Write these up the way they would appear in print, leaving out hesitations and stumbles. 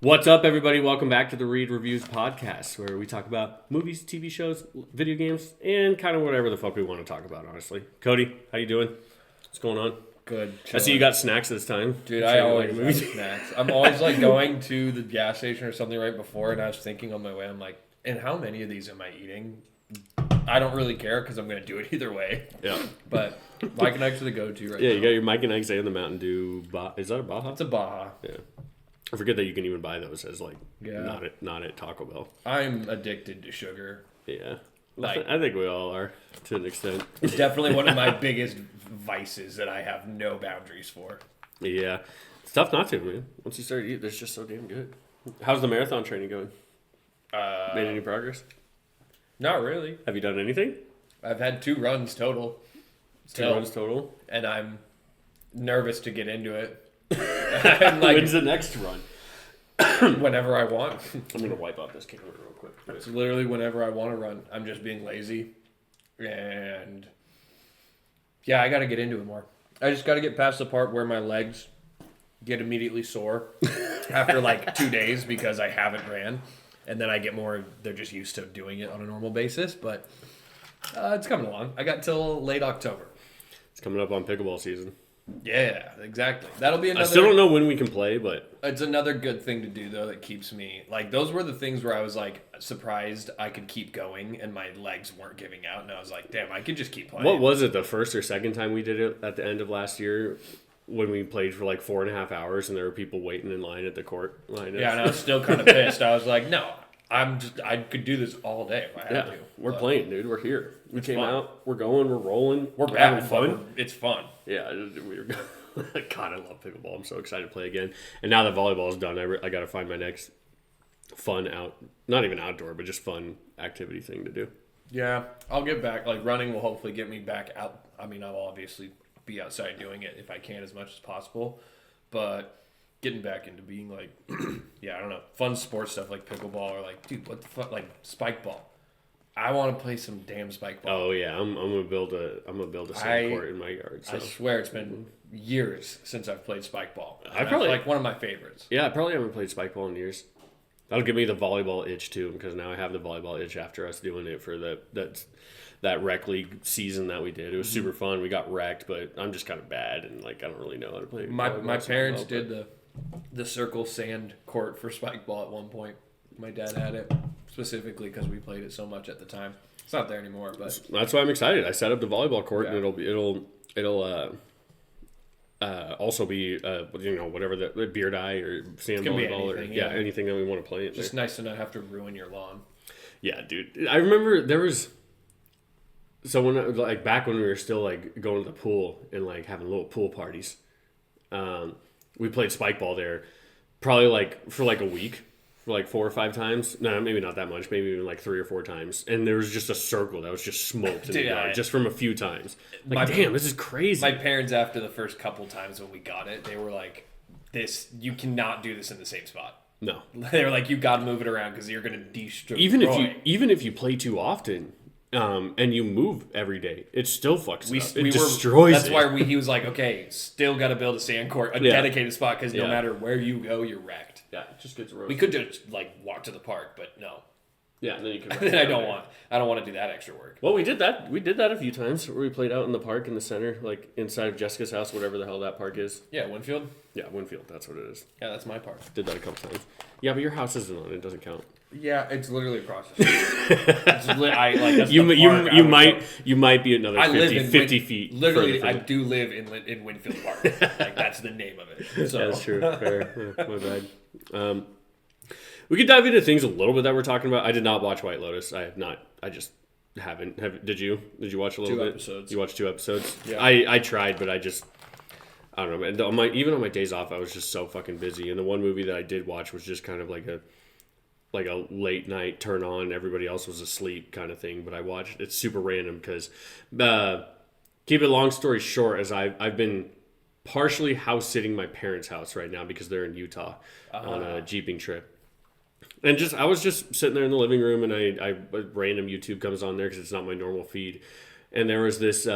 What's up, everybody? Welcome back to the Read Reviews podcast, where we talk about movies, TV shows, video games, and kind of whatever the fuck we want to talk about, honestly. Cody, how you doing? What's going on? Good. Chilling. I see you got snacks this time. Dude, I always have snacks. I'm always like going to the gas station or something right before, and I was thinking on my way, I'm like, and how many of these am I eating? I don't really care because I'm going to do it either way. Yeah. But Mike and Ike's are the go-to right now. Yeah, you got your Mike and Ike's and the Mountain Dew. Is that a Baja? It's a Baja. Yeah. I forget that you can even buy those as not at Taco Bell. I'm addicted to sugar. Yeah. I think we all are to an extent. It's definitely one of my biggest vices that I have no boundaries for. Yeah. It's tough not to, man. Once you start eating, it's just so damn good. How's the marathon training going? Made any progress? Not really. Have you done anything? I've had 2 runs total. And I'm nervous to get into it. When's the next run? Whenever I want. I'm going to wipe out this camera real quick. It's literally whenever I want to run. I'm just being lazy. And yeah, I got to get into it more. I just got to get past the part where my legs get immediately sore after like 2 days because I haven't ran. And then I get more, they're just used to doing it on a normal basis. But it's coming along. I got till late October. It's coming up on pickleball season. Yeah, exactly. That'll be another... I still don't know when we can play, but... It's another good thing to do, though, that keeps me... Like, those were the things where I was, like, surprised I could keep going, and my legs weren't giving out, and I was like, damn, I could just keep playing. What was it, the first or second time we did it at the end of last year, when we played for, like, 4.5 hours, and there were people waiting in line at the court? Yeah, and I was still kind of pissed. I was like, no, I could do this all day if I had to. We're playing, dude. We're here. We came out. We're going. We're rolling. We're having fun. It's fun. Yeah, we were. God, I love pickleball. I'm so excited to play again. And now that volleyball is done, I got to find my next fun not even outdoor, but just fun activity thing to do. Yeah, I'll get back. Like, running will hopefully get me back out. I mean, I'll obviously be outside doing it if I can as much as possible. But getting back into being like, yeah, I don't know, fun sports stuff like pickleball or like, dude, what the fuck, like spike ball. I want to play some damn spike ball. Oh yeah, I'm gonna build a sand court in my yard. So. I swear it's been years since I've played spike ball. I probably like one of my favorites. Yeah, I probably haven't played spike ball in years. That'll give me the volleyball itch too, because now I have the volleyball itch after us doing it for that rec league season that we did. It was super fun. We got wrecked, but I'm just kind of bad and like I don't really know how to play. My parents did the circle sand court for spike ball at one point. My dad had it specifically because we played it so much at the time. It's not there anymore, but that's why I'm excited. I set up the volleyball court, and it'll also be whatever the beer dye or sand volleyball or anything that we want to play. It's just nice to not have to ruin your lawn. Yeah, dude. I remember there was back when we were still like going to the pool and like having little pool parties. We played spike ball there, probably like for like a week. Like 4 or 5 times. No, maybe not that much. Maybe even like 3 or 4 times. And there was just a circle that was just smoked in the yard just from a few times. Like, damn, this is crazy. My parents, after the first couple times when we got it, they were like, you cannot do this in the same spot. No. They were like, you got to move it around because you're going to destroy. Even if you play too often, and you move every day, it still fucks up. It destroys it. That's why he was like, okay, still got to build a sand court, a dedicated spot, because no matter where you go, you're wrecked. Yeah, it just gets roasted. We could just like walk to the park, but no. Yeah, and then you can. I don't want to do that extra work. Well, we did that. We did that a few times where we played out in the park in the center, like inside of Jessica's house, whatever the hell that park is. Yeah, Winfield. Yeah, Winfield. That's what it is. Yeah, that's my park. Did that a couple times. Yeah, but your house isn't on it. It doesn't count. Yeah, it's literally across the street. You might be another 50 feet. Literally, I do live in Winfield Park. Like that's the name of it. So. That's true. Fair. Yeah, my bad. We could dive into things a little bit that we're talking about. I did not watch White Lotus. I have not. I just haven't. Did you? Did you watch a little bit? 2 episodes. You watched 2 episodes? Yeah. I tried, but I don't know, man. Even on my days off, I was just so fucking busy. And the one movie that I did watch was just kind of like a late night turn on. Everybody else was asleep kind of thing. But I watched. It's super random because, keep it long story short, as I've been partially house sitting my parents' house right now because they're in Utah on a jeeping trip. And I was just sitting there in the living room, and I random YouTube comes on there because it's not my normal feed. and there was this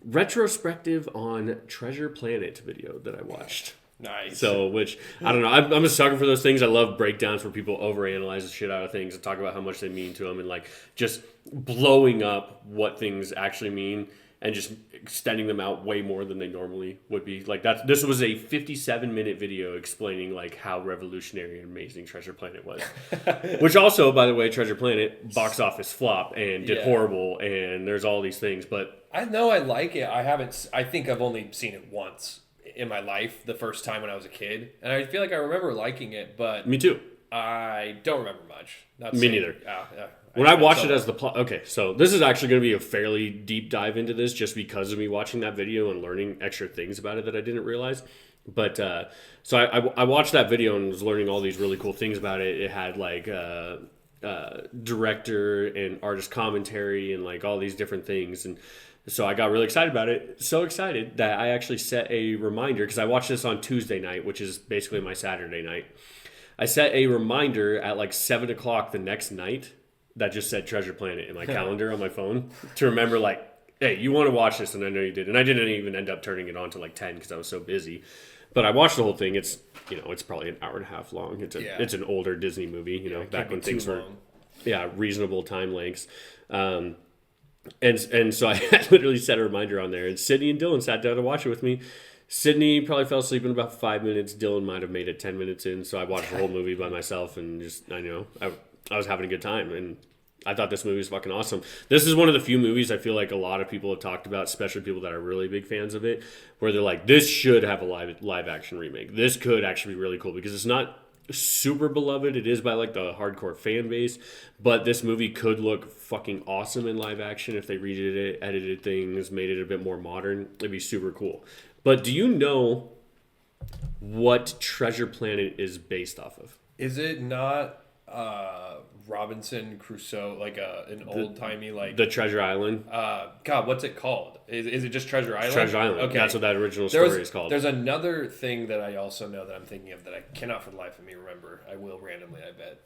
retrospective on Treasure Planet video that I watched. Nice. So, which, I don't know, I'm a sucker for those things. I love breakdowns where people overanalyze the shit out of things and talk about how much they mean to them and like just blowing up what things actually mean and just extending them out way more than they normally would be. Like this was a 57-minute video explaining like how revolutionary and amazing Treasure Planet was. Which also, by the way, Treasure Planet box office flop and did horrible, and there's all these things, but I know I like it. I think I've only seen it once in my life, the first time when I was a kid, and I feel like I remember liking it, but me too. I don't remember much. Me neither. When I watched it as the plot, okay, so this is actually going to be a fairly deep dive into this just because of me watching that video and learning extra things about it that I didn't realize. But so I watched that video and was learning all these really cool things about it. It had like director and artist commentary and like all these different things, and so I got really excited about it. So excited that I actually set a reminder, because I watched this on Tuesday night, which is basically my Saturday night. I set a reminder at like 7 o'clock the next night that just said Treasure Planet in my calendar on my phone to remember like, hey, you want to watch this, and I know you did. And I didn't even end up turning it on to like 10 because I was so busy. But I watched the whole thing. It's, it's probably an hour and a half long. It's an older Disney movie, back when things were reasonable time lengths. And so I literally set a reminder on there, and Sydney and Dylan sat down to watch it with me. Sydney probably fell asleep in about 5 minutes. Dylan might have made it 10 minutes in, so I watched the whole movie by myself, and just I was having a good time, and I thought this movie was fucking awesome. This is one of the few movies I feel like a lot of people have talked about, especially people that are really big fans of it, where they're like, this should have a live action remake. This could actually be really cool, because it's not super beloved. It is by like the hardcore fan base, but this movie could look fucking awesome in live action if they redid it, edited things, made it a bit more modern. It'd be super cool. But do you know what Treasure Planet is based off of? Is it not Robinson Crusoe, like an old-timey like the Treasure Island? God, what's it called? Is it just Treasure Island? Treasure Island. Okay, that's what that original story is called. There's another thing that I also know that I'm thinking of that I cannot for the life of me remember. I will randomly, I bet.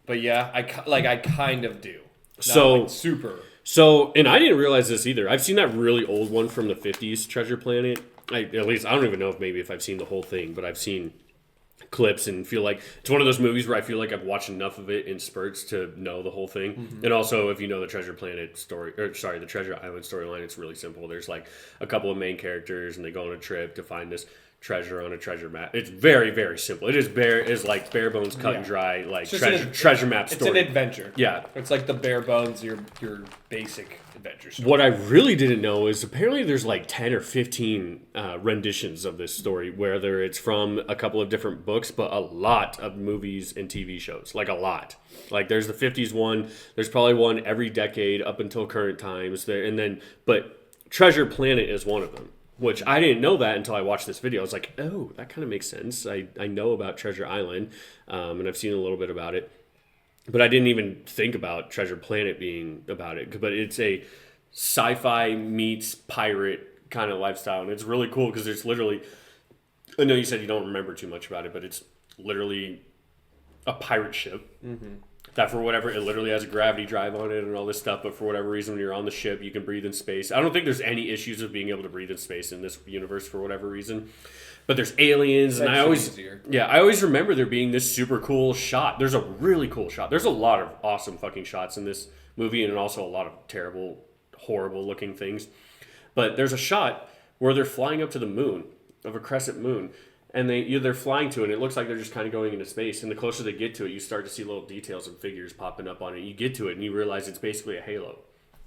But yeah, I kind of do. Not so like super. So, and I didn't realize this either. I've seen that really old one from the 50s, Treasure Planet. At least I don't even know if I've seen the whole thing, but I've seen clips and feel like it's one of those movies where I feel like I've watched enough of it in spurts to know the whole thing. Mm-hmm. And also, if you know the Treasure Planet story, the Treasure Island storyline, it's really simple. There's like a couple of main characters, and they go on a trip to find this treasure on a treasure map. It's very, very simple. It is bare bones, cut and dry, like treasure map story. It's an adventure. Yeah, it's like the bare bones, your basic adventure story. What I really didn't know is apparently there's like 10 or 15 renditions of this story, whether it's from a couple of different books, but a lot of movies and TV shows, like a lot. Like there's the 50s one. There's probably one every decade up until current times. But Treasure Planet is one of them. Which I didn't know that until I watched this video. I was like, oh, that kind of makes sense. I know about Treasure Island, and I've seen a little bit about it. But I didn't even think about Treasure Planet being about it. But it's a sci-fi meets pirate kind of lifestyle. And it's really cool because it's literally... I know you said you don't remember too much about it, but it's literally a pirate ship. Mm-hmm. That for whatever, it literally has a gravity drive on it and all this stuff, but for whatever reason, when you're on the ship, you can breathe in space. I don't think there's any issues of being able to breathe in space in this universe for whatever reason. But there's aliens, and I always remember there being this super cool shot. There's a really cool shot. There's a lot of awesome fucking shots in this movie, and also a lot of terrible, horrible looking things. But there's a shot where they're flying up to the moon, of a crescent moon, and they're flying to it, and it looks like they're just kind of going into space. And the closer they get to it, you start to see little details and figures popping up on it. You get to it, and you realize it's basically a halo.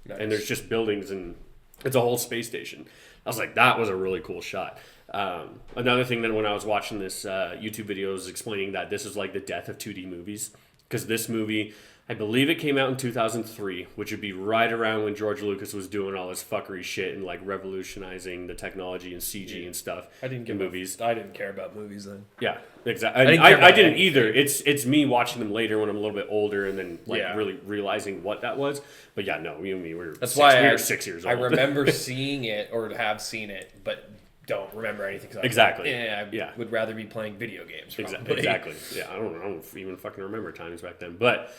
Nice. And there's just buildings, and it's a whole space station. I was like, that was a really cool shot. Another thing that when I was watching this YouTube video was explaining that this is like the death of 2D movies. Because this movie, I believe it came out in 2003, which would be right around when George Lucas was doing all this fuckery shit and like revolutionizing the technology and CG and stuff. I didn't care about movies then. Yeah, exactly. I didn't either. It's me watching them later when I'm a little bit older and then really realizing what that was. But yeah, no, you and me were 6 years old. I remember seeing it or have seen it, but don't remember anything. Exactly. I would rather be playing video games. Exactly. Yeah, I don't even fucking remember times back then. But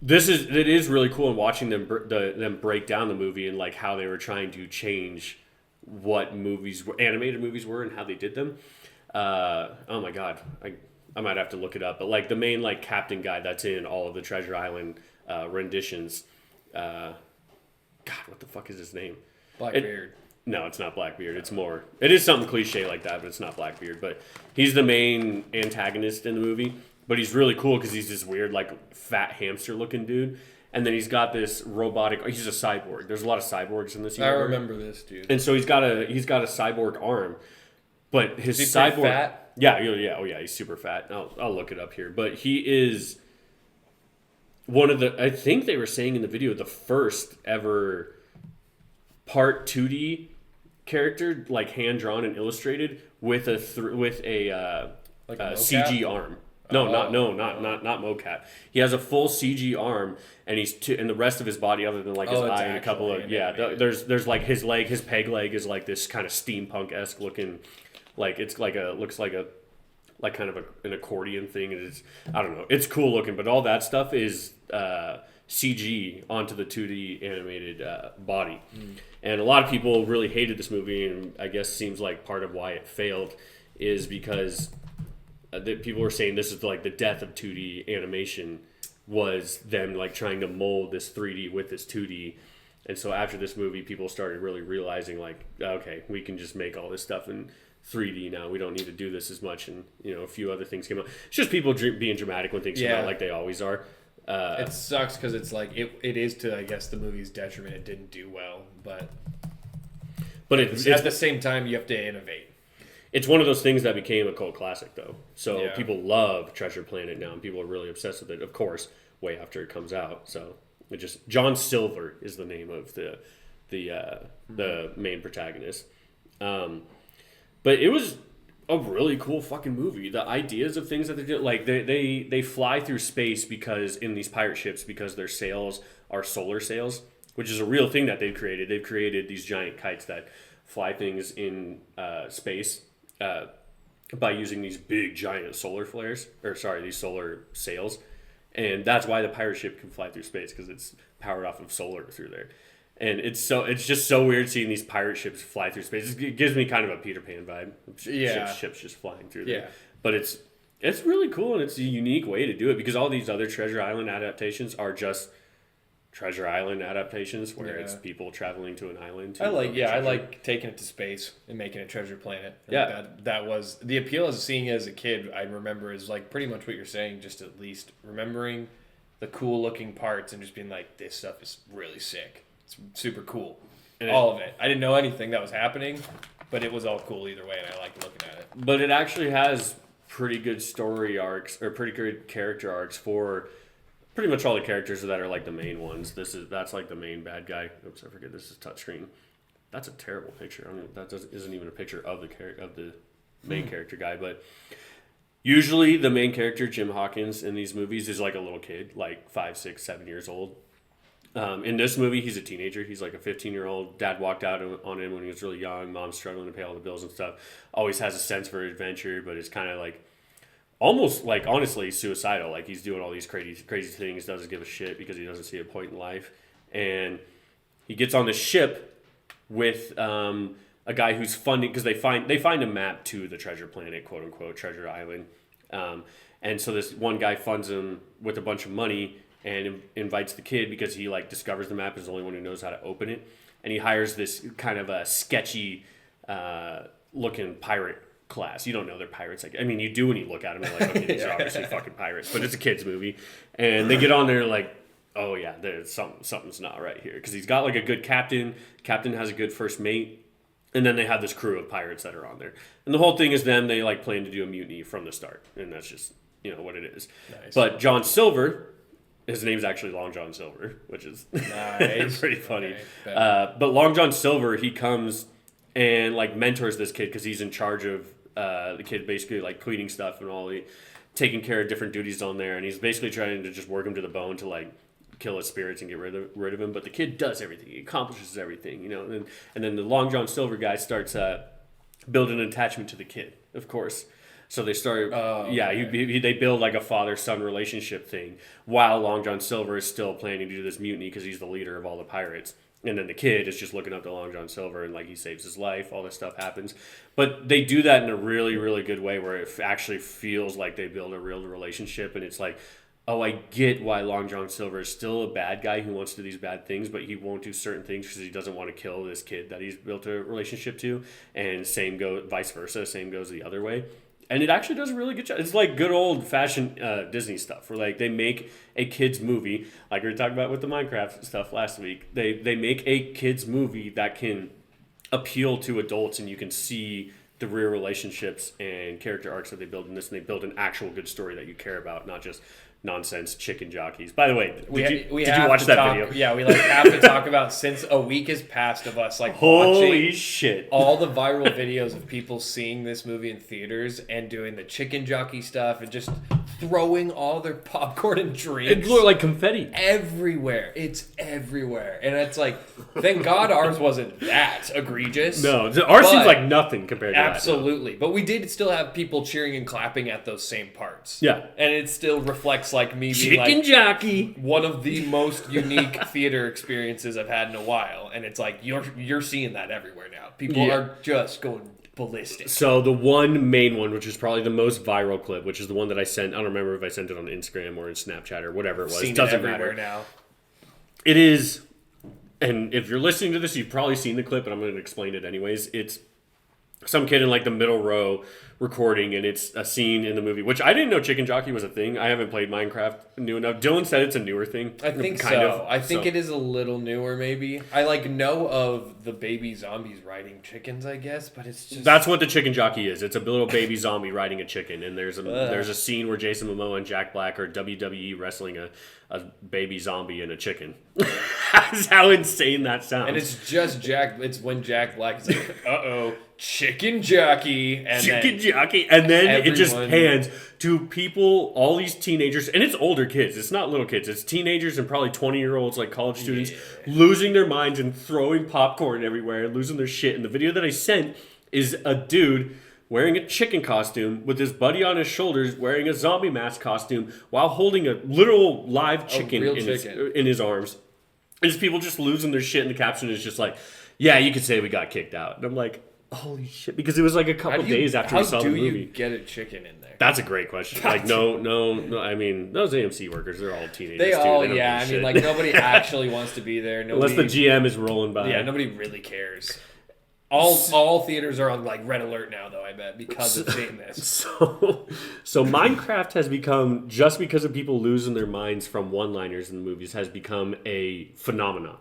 it is really cool in watching them break down the movie and like how they were trying to change what animated movies were and how they did them. Oh my god, I might have to look it up, but like the main like captain guy that's in all of the Treasure Island renditions. God, what the fuck is his name? Blackbeard. No, it's not Blackbeard. It's more. It is something cliche like that, but it's not Blackbeard. But he's the main antagonist in the movie. But he's really cool because he's this weird, like, fat hamster-looking dude. And then he's got this robotic. He's a cyborg. There's a lot of cyborgs in this universe. I remember this dude. And so he's got a cyborg arm, but his is he cyborg. fat? Yeah. Oh yeah. He's super fat. I'll look it up here. But he is one of the. I think they were saying in the video the first ever part 2D character, like hand drawn and illustrated with a CG arm. No, not mocap. He has a full CG arm, and and the rest of his body, other than like his eye and a couple of there's like his peg leg is like this kind of steampunk-esque looking, like it's like looks like kind of an accordion thing. And I don't know, it's cool looking, but all that stuff is CG onto the 2D animated body. And a lot of people really hated this movie, and I guess seems like part of why it failed is because people were saying this is like the death of 2D animation, was them like trying to mold this 3D with this 2D. And so after this movie, people started really realizing like, okay, we can just make all this stuff in 3D now. We don't need to do this as much. And a few other things came out. It's just people being dramatic when things come out, like they always are. It sucks because it's like it is to, I guess, the movie's detriment. It didn't do well, but it's at the same time you have to innovate. It's one of those things that became a cult classic, though. So people love Treasure Planet now, and people are really obsessed with it. Of course, way after it comes out. So John Silver is the name of the main protagonist. But it was a really cool fucking movie. The ideas of things that they did, like they fly through space because in these pirate ships, because their sails are solar sails, which is a real thing that they've created. They've created these giant kites that fly things in space. By using these big giant solar these solar sails, and that's why the pirate ship can fly through space, because it's powered off of solar through there. And it's just so weird seeing these pirate ships fly through space. It gives me kind of a Peter Pan vibe. Ships just flying through there. But it's really cool, and it's a unique way to do it, because all these other Treasure Island adaptations are just Treasure Island adaptations where it's people traveling to an island. I like taking it to space and making it Treasure Planet. That was the appeal of seeing it as a kid. I remember is like pretty much what you're saying, just at least remembering the cool looking parts and just being like, this stuff is really sick. It's super cool. And all of it. I didn't know anything that was happening, but it was all cool either way, and I liked looking at it. But it actually has pretty good story arcs, or pretty good character arcs for pretty much all the characters that are like the main ones. That's like the main bad guy. Oops, I forget this is touchscreen. That's a terrible picture. Isn't even a picture of the main character guy. But usually the main character, Jim Hawkins, in these movies is like a little kid, like 5, 6, 7 years old. In this movie, he's a teenager. He's like a 15-year-old. Dad walked out on him when he was really young. Mom's struggling to pay all the bills and stuff. Always has a sense for adventure, but it's kind of like almost like honestly suicidal. Like he's doing all these crazy things, doesn't give a shit because he doesn't see a point in life. And he gets on the ship with a guy who's funding, because they find a map to the treasure planet, quote unquote Treasure Island. And so this one guy funds him with a bunch of money and invites the kid because he like discovers the map, is the only one who knows how to open it. And he hires this kind of a sketchy looking pirate class. You don't know they're pirates. Like, I mean, you do when you look at them. You're like, okay, these are obviously fucking pirates. But it's a kids movie, and they get on there like, oh yeah, there's something's not right here, because he's got like a good captain. Captain has a good first mate, and then they have this crew of pirates that are on there. And the whole thing is them. They like plan to do a mutiny from the start, and that's just what it is. Nice. But John Silver, his name's actually Long John Silver, which is nice. Pretty funny. Okay. But Long John Silver, he comes and like mentors this kid because he's in charge of the kid basically like cleaning stuff and taking care of different duties on there, and he's basically trying to just work him to the bone to like kill his spirits and get rid of him. But the kid does everything; he accomplishes everything, and then the Long John Silver guy starts building an attachment to the kid, of course. So they start, Oh, yeah, okay. they build like a father-son relationship thing while Long John Silver is still planning to do this mutiny because he's the leader of all the pirates. And then the kid is just looking up to Long John Silver and like he saves his life, all this stuff happens. But they do that in a really, really good way where it actually feels like they build a real relationship and it's like, oh, I get why Long John Silver is still a bad guy who wants to do these bad things, but he won't do certain things because he doesn't want to kill this kid that he's built a relationship to. And same goes, vice versa, same goes the other way. And it actually does a really good job. It's like good old fashioned Disney stuff where like they make a kids movie, like we were talking about with the Minecraft stuff last week. They make a kids movie that can appeal to adults and you can see the real relationships and character arcs that they build in this, and they build an actual good story that you care about, not just nonsense chicken jockeys. By the way, did you watch that video? Yeah, we like have to talk about since a week has passed of us like Holy watching shit! all the viral videos of people seeing this movie in theaters and doing the chicken jockey stuff and just throwing all their popcorn and drinks. It looked like confetti Everywhere. It's everywhere. And it's like, thank God ours wasn't that egregious. No, ours seems like nothing compared to absolutely. That. No. But we did still have people cheering and clapping at those same parts. Yeah. And it still reflects like me being chicken like jockey. one of the most unique theater experiences I've had in a while. And it's like, you're seeing that everywhere now. People are just going ballistic. So the one main one, which is probably the most viral clip, which is the one that I sent. I don't remember if I sent it on Instagram or in Snapchat or whatever it was. Seen it doesn't it everywhere matter. Now. It is, and if you're listening to this, you've probably seen the clip, but I'm going to explain it anyways. It's some kid in like the middle row recording, and it's a scene in the movie, which I didn't know chicken jockey was a thing. I haven't played Minecraft new enough. Dylan said it's a newer thing. I think so. I think it is a little newer, maybe. I like know of the baby zombies riding chickens, I guess, but it's just that's what the chicken jockey is. It's a little baby zombie riding a chicken, and there's a scene where Jason Momoa and Jack Black are WWE wrestling a baby zombie and a chicken. That's how insane that sounds. And it's just Jack. It's when Jack Black is like, chicken jockey, and then it just pans to people, all these teenagers, and it's older kids. It's not little kids. It's teenagers and probably 20-year-olds, like college students, losing their minds and throwing popcorn everywhere, losing their shit. And the video that I sent is a dude wearing a chicken costume with his buddy on his shoulders wearing a zombie mask costume while holding a literal live chicken, in his arms. And just people just losing their shit, and the caption is just like, yeah, you could say we got kicked out. And I'm like, holy shit, because it was like a couple days after we saw the movie. How do you get a chicken in there? That's a great question. Like, no. I mean, those AMC workers, they're all teenagers. They don't I mean, like, nobody actually wants to be there. Unless the GM is rolling by. Yeah, nobody really cares. All theaters are on like red alert now, though. I bet because of seeing this. So Minecraft has become, just because of people losing their minds from one-liners in the movies, has become a phenomenon.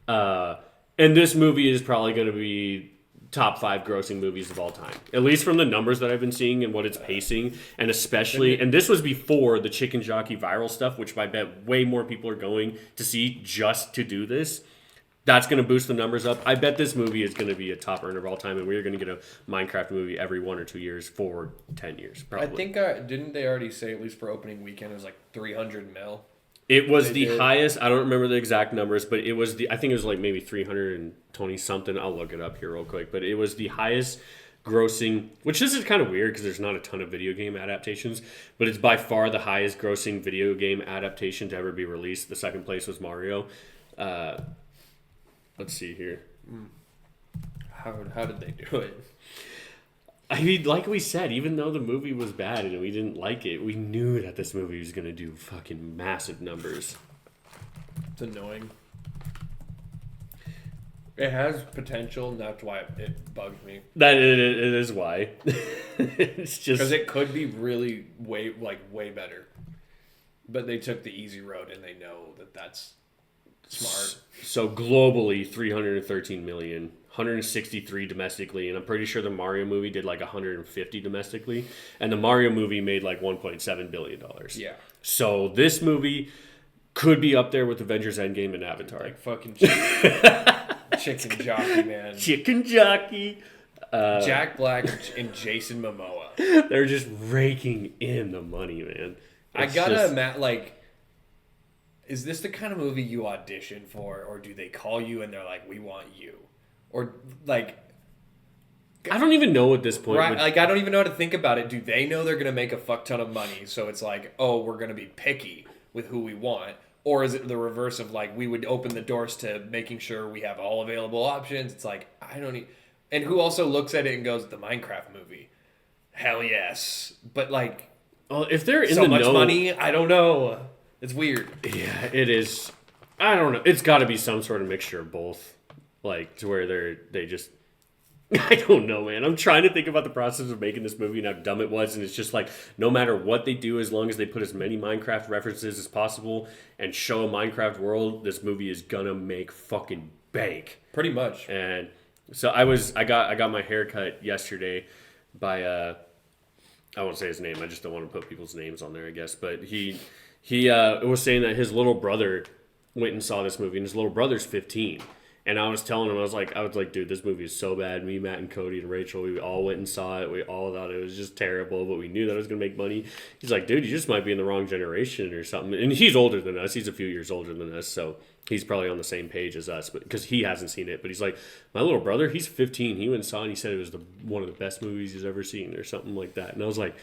And this movie is probably going to be top 5 grossing movies of all time, at least from the numbers that I've been seeing and what it's pacing, and especially, and this was before the chicken jockey viral stuff, which I bet way more people are going to see just to do this. That's going to boost the numbers up. I bet this movie is going to be a top earner of all time, and we're going to get a Minecraft movie every 1 or 2 years for 10 years, probably. I think, didn't they already say, at least for opening weekend, it was like 300 mil? It was the highest. I don't remember the exact numbers, but it was I think it was like maybe 320 something. I'll look it up here real quick. But it was the highest grossing, which this is kind of weird because there's not a ton of video game adaptations, but it's by far the highest grossing video game adaptation to ever be released. The second place was Mario. Let's see here. How did they do it? I mean, like we said, even though the movie was bad and we didn't like it, we knew that this movie was going to do fucking massive numbers. It's annoying. It has potential, and that's why it bugs me. That it is why. It's just because it could be really way better, but they took the easy road, and they know that that's smart. So globally, 313 million, 163 domestically, and I'm pretty sure the Mario movie did like 150 domestically, and the Mario movie made like 1.7 billion dollars. Yeah. So this movie could be up there with Avengers Endgame and Avatar. Like fucking chicken jockey, man. Chicken jockey. Jack Black and Jason Momoa. They're just raking in the money, man. I gotta like. Is this the kind of movie you audition for, or do they call you and they're like, we want you? Or, like, I don't even know at this point. Right, like I don't even know how to think about it. Do they know they're gonna make a fuck ton of money? So it's like, oh, we're gonna be picky with who we want, or is it the reverse of like we would open the doors to making sure we have all available options? It's like I don't. And who also looks at it and goes, the Minecraft movie, hell yes, but like, well, if they're in so the much know, money, I don't know. It's weird. Yeah, it is. I don't know. It's got to be some sort of mixture of both, like to where they just. I don't know, man. I'm trying to think about the process of making this movie and how dumb it was, and it's just like no matter what they do, as long as they put as many Minecraft references as possible and show a Minecraft world, this movie is gonna make fucking bank. Pretty much. And so I got my hair cut yesterday by I won't say his name. I just don't want to put people's names on there, I guess. But he was saying that his little brother went and saw this movie, and his little brother's 15. And I was telling him, I was like, dude, this movie is so bad. Me, Matt, and Cody, and Rachel, we all went and saw it. We all thought it was just terrible, but we knew that it was going to make money. He's like, dude, you just might be in the wrong generation or something. And he's older than us. He's a few years older than us, so he's probably on the same page as us, but because he hasn't seen it. But he's like, my little brother, he's 15. He went and saw it, and he said it was one of the best movies he's ever seen or something like that. And I was like,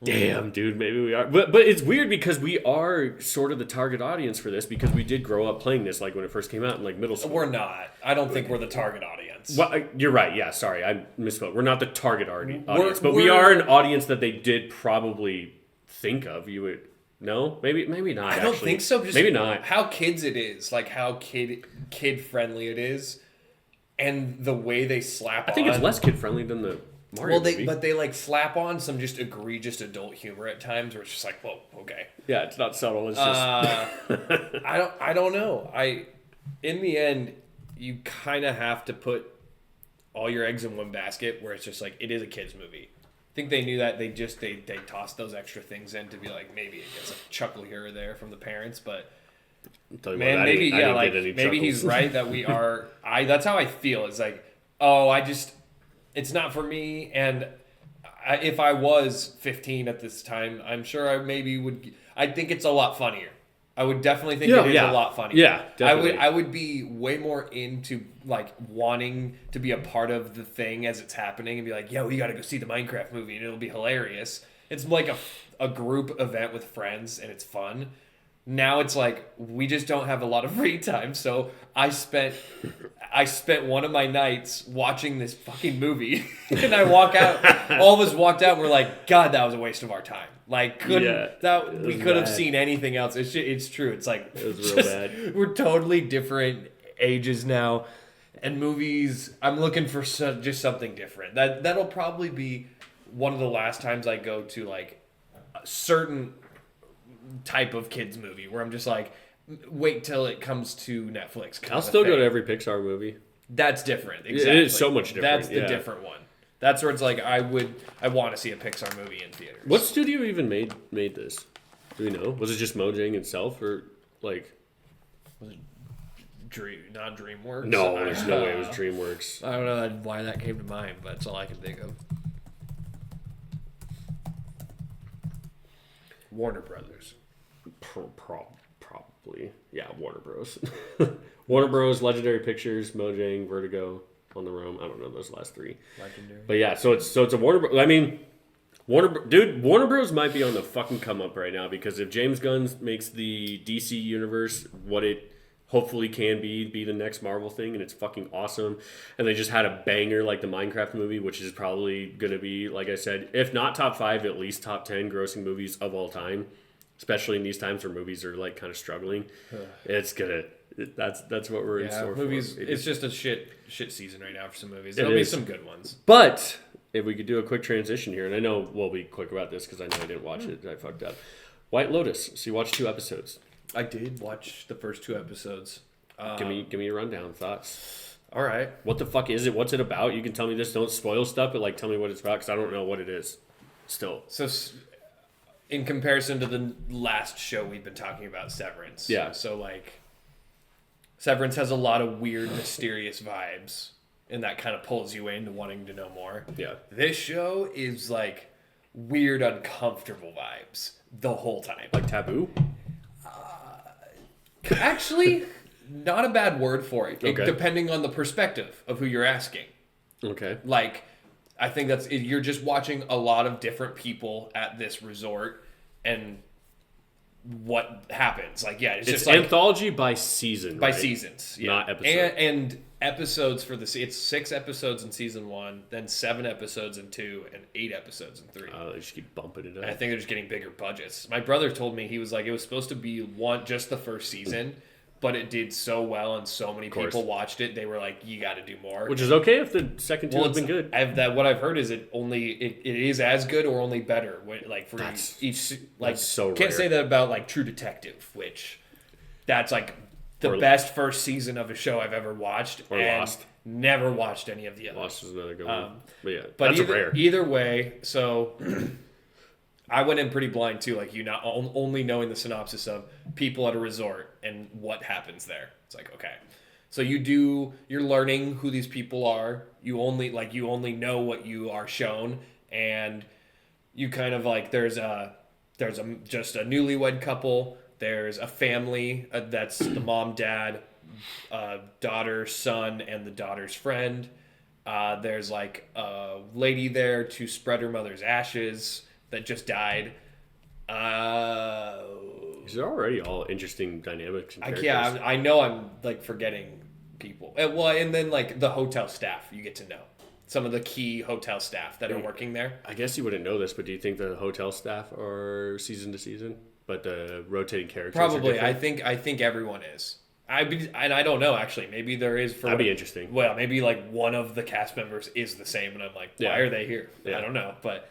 damn, dude, maybe we are. But it's weird because we are sort of the target audience for this because we did grow up playing this like when it first came out in like middle school. We're not. I don't think we're the target audience. Well, you're right. Yeah, sorry. I misspoke. We're not the target audience, but we are an audience that they did probably think of. You would... No? Maybe not, I don't think so. Just maybe not. How kids it is. Like how kid-friendly it is. And the way they slap on... I think it's less kid-friendly than the... Mario movie. But they like slap on some just egregious adult humor at times, where it's just like, whoa, okay. Yeah, it's not subtle. It's just I don't know. In the end, you kind of have to put all your eggs in one basket, where it's just like it is a kids movie. I think they knew that. They tossed those extra things in to be like maybe it gets a chuckle here or there from the parents, but. Man, maybe he's right that we are. That's how I feel. It's like, it's not for me, and if I was 15 at this time, I'm sure I maybe would. I think it's a lot funnier. I would definitely think it is a lot funnier. Yeah, definitely. I would be way more into like wanting to be a part of the thing as it's happening and be like, yo, you got to go see the Minecraft movie and it'll be hilarious. It's like a group event with friends and it's fun. Now it's like we just don't have a lot of free time, so I spent one of my nights watching this fucking movie, and I walk out. All of us walked out, and we're like, "God, that was a waste of our time. Like, we could have seen anything else." It's true. It's like it was real bad. We're totally different ages now, and movies. I'm looking for just something different. That'll probably be one of the last times I go to like a certain type of kids movie where I'm just like, wait till it comes to Netflix. I'll still go to every Pixar movie. That's different. Exactly. It is so much different. That's the different one. That's where it's like I want to see a Pixar movie in theaters. What studio even made this? Do we know? Was it just Mojang itself or like? Was it not DreamWorks? No, there's no way it was DreamWorks. I don't know why that came to mind, but that's all I can think of. Warner Brothers. Probably. Yeah, Warner Bros. Warner Bros, Legendary Pictures, Mojang, Vertigo, On the Roam. I don't know those last three. Legendary. But yeah, so it's a Warner Bros. I mean, Warner Bros might be on the fucking come up right now because if James Gunn makes the DC universe what it hopefully can be the next Marvel thing, and it's fucking awesome. And they just had a banger like the Minecraft movie, which is probably going to be, like I said, if not top 5, at least top 10 grossing movies of all time. Especially in these times where movies are like kind of struggling. It's gonna. That's what we're in store movies, for. It's just a shit season right now for some movies. There'll be some good ones. But if we could do a quick transition here, and I know we'll be quick about this because I know I didn't watch it. I fucked up. White Lotus. So you watched 2 episodes. I did watch the first 2 episodes. Give me a rundown, thoughts. All right. What the fuck is it? What's it about? You can tell me this. Don't spoil stuff, but like tell me what it's about because I don't know what it is. Still. So, in comparison to the last show we've been talking about, Severance. Yeah. So like, Severance has a lot of weird, mysterious vibes, and that kind of pulls you into wanting to know more. Yeah. This show is like weird, uncomfortable vibes the whole time. Like taboo? Actually, not a bad word for it. Okay. Depending on the perspective of who you're asking. Okay. Like, I think you're just watching a lot of different people at this resort and what happens. Like, yeah, it's just like anthology by season, by right? seasons, yeah. Not episodes. And episodes for it's 6 episodes in season 1, then 7 episodes in 2, and 8 episodes in 3. They just keep bumping it up. And I think they're just getting bigger budgets. My brother told me, he was like, it was supposed to be just the first season, but it did so well and so many people watched it. They were like, you got to do more. Which is okay if the second two has been good. What I've heard is it is as good or only better. Like for each like, so can't rare. say that about like True Detective, which that's like the best first season of a show I've ever watched. Or and Lost. Never watched any of the others. Lost is another good one. But yeah, But that's rare. Either way, so I went in pretty blind too, like not only knowing the synopsis of people at a resort and what happens there. It's like, okay, so you're learning who these people are. You only know what you are shown, and you kind of like there's just a newlywed couple. There's a family that's the mom, dad, daughter, son, and the daughter's friend. There's like a lady there to spread her mother's ashes that just died. These are already all interesting dynamics and characters. Yeah, I know I'm like forgetting people. And then like the hotel staff, you get to know some of the key hotel staff that are working there. I guess you wouldn't know this, but do you think the hotel staff are season to season, but the rotating characters? Probably. I think everyone is. And I don't know actually. Maybe there is. That'd be interesting. Well, maybe like one of the cast members is the same, and I'm like, why are they here? Yeah. I don't know, but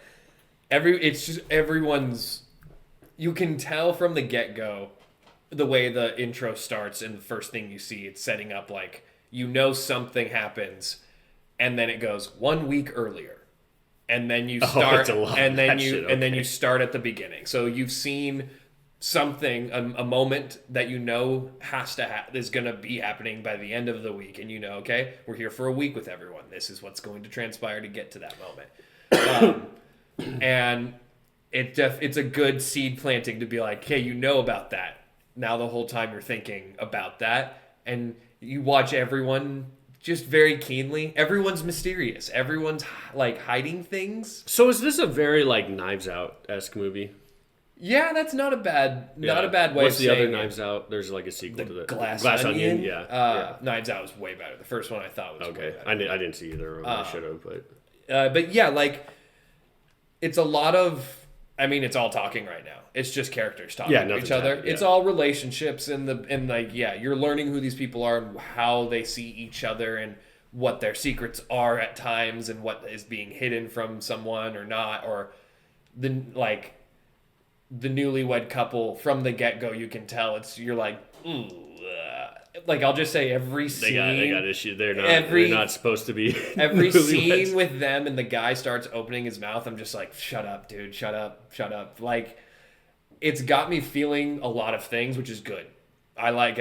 it's just everyone's. You can tell from the get-go, the way the intro starts and the first thing you see, it's setting up like something happens, and then it goes 1 week earlier, and then you start, you start at the beginning. So you've seen something, a moment that is going to be happening by the end of the week, and okay, we're here for a week with everyone. This is what's going to transpire to get to that moment. And it's a good seed planting to be like, hey, about that. Now the whole time you're thinking about that, and you watch everyone just very keenly. Everyone's mysterious. Everyone's like hiding things. So is this a very like Knives Out-esque movie? Yeah, that's not a bad way. What's of the saying other Knives Out? There's like a sequel to that. Glass Onion. Yeah. Knives Out was way better. The first one I thought was way better. I didn't see either of them. I should have, but yeah, like it's a lot of. I mean, it's all talking right now. It's just characters talking to each other. Happened, yeah. It's all relationships and you're learning who these people are and how they see each other and what their secrets are at times and what is being hidden from someone or not, or the newlywed couple from the get-go. You can tell you're like, ooh. Like I'll just say every scene they got issues. They're not supposed to be. Every scene with them and the guy starts opening his mouth, I'm just like, shut up, dude, shut up. Like, it's got me feeling a lot of things, which is good. I like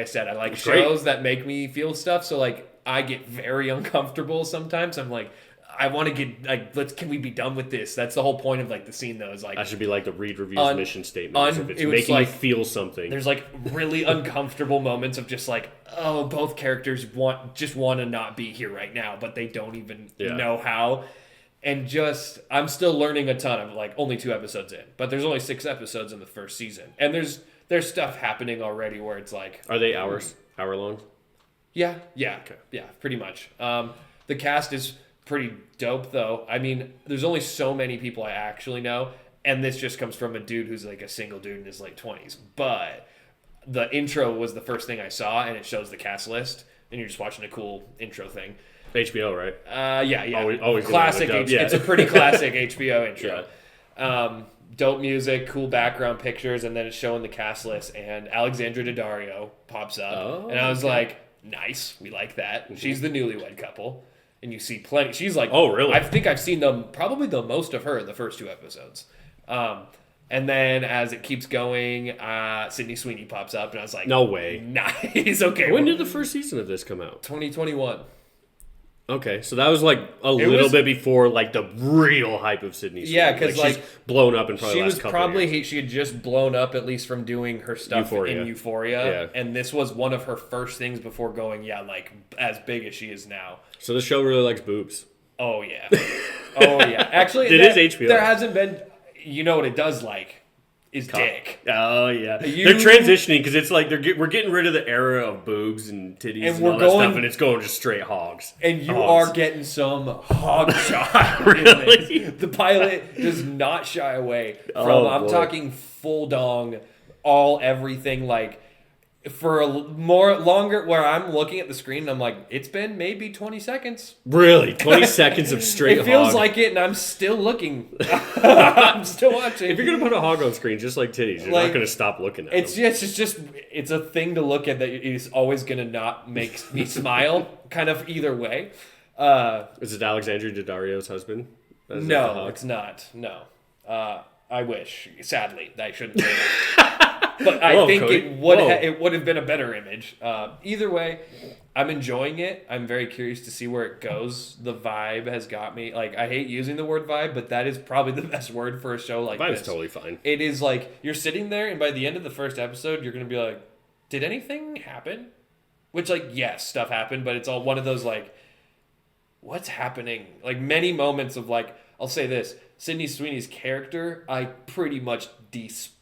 shows that make me feel stuff. So like I get very uncomfortable sometimes. I'm like, I want to get like, can we be done with this? That's the whole point of like the scene though. Is like that should be like the Read Review's mission statement. If it's making you feel something. There's like really uncomfortable moments of just like, oh, both characters want to not be here right now, but they don't even know how. And just I'm still learning a ton. I'm like only 2 episodes in, but there's only 6 episodes in the first season, and there's stuff happening already where it's like, are they hour long? Yeah, okay. Yeah, pretty much. The cast is pretty dope though. I mean, there's only so many people I actually know, and this just comes from a dude who's like a single dude in his late 20s. But the intro was the first thing I saw, and it shows the cast list, and you're just watching a cool intro thing. HBO, right? Yeah. Always classic. It's a pretty classic HBO intro. Yeah. Dope music, cool background pictures, and then it's showing the cast list, and Alexandra Daddario pops up, and I was like, nice, we like that. Mm-hmm. She's the newlywed couple. And you see plenty. She's like, oh, really? I think I've seen probably the most of her in the first 2 episodes. And then as it keeps going, Sydney Sweeney pops up, and I was like, no way. Nice. Okay. When did the first season of this come out? 2021. Okay, so that was like a little bit before like the real hype of Sydney Sweeney. Yeah, because she's blown up in probably the last couple of years. She had just blown up at least from doing her stuff in Euphoria. Yeah. And this was one of her first things before going, like as big as she is now. So the show really likes boobs. Oh yeah. Oh yeah. Actually, It is HBO. There hasn't been. You know what it does like is dick. Oh yeah, they're transitioning because it's like we're getting rid of the era of boobs and titties and all that stuff, and it's going just straight hogs. And you are getting some hog shot. Really? The pilot does not shy away from. I'm talking full dong, all everything like. For a longer, where I'm looking at the screen and I'm like, it's been maybe 20 seconds. Really? 20 seconds of straight hog? It feels like it, and I'm still looking. I'm still watching. If you're going to put a hog on screen, just like titties, you're not going to stop looking at it. them. It's a thing to look at that is always going to not make me smile, kind of either way. Is it Alexandria Daddario's husband? No, it's not. No. I wish. Sadly, I shouldn't say that. But I think Cody. It would have been a better image. Either way, I'm enjoying it. I'm very curious to see where it goes. The vibe has got me. Like, I hate using the word vibe, but that is probably the best word for a show like this. Vibe's totally fine. It is like, you're sitting there, and by the end of the first episode, you're going to be like, did anything happen? Which, like, yes, stuff happened, but it's all one of those, like, what's happening? Like, many moments of, like, I'll say this. Sydney Sweeney's character, I pretty much despise.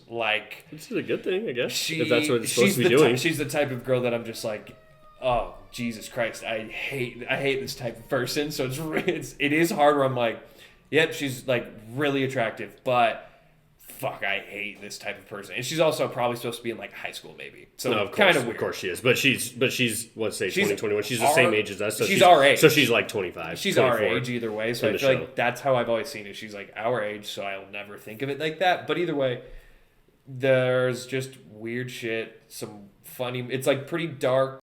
Like, which is a good thing, I guess. If that's what it's supposed to be doing. She's the type of girl that I'm just like, oh Jesus Christ, I hate this type of person. So it is hard where I'm like, yep, she's like really attractive, but fuck, I hate this type of person. And she's also probably supposed to be in like high school, maybe. So no, of course, kind of weird. Of course she is, but she's let's say 2021. She's the same age as us. So she's our age. So she's like 25. She's our age either way. So I feel like that's how I've always seen it. She's like our age, so I'll never think of it like that. But either way, there's just weird shit. Some funny. It's like pretty dark.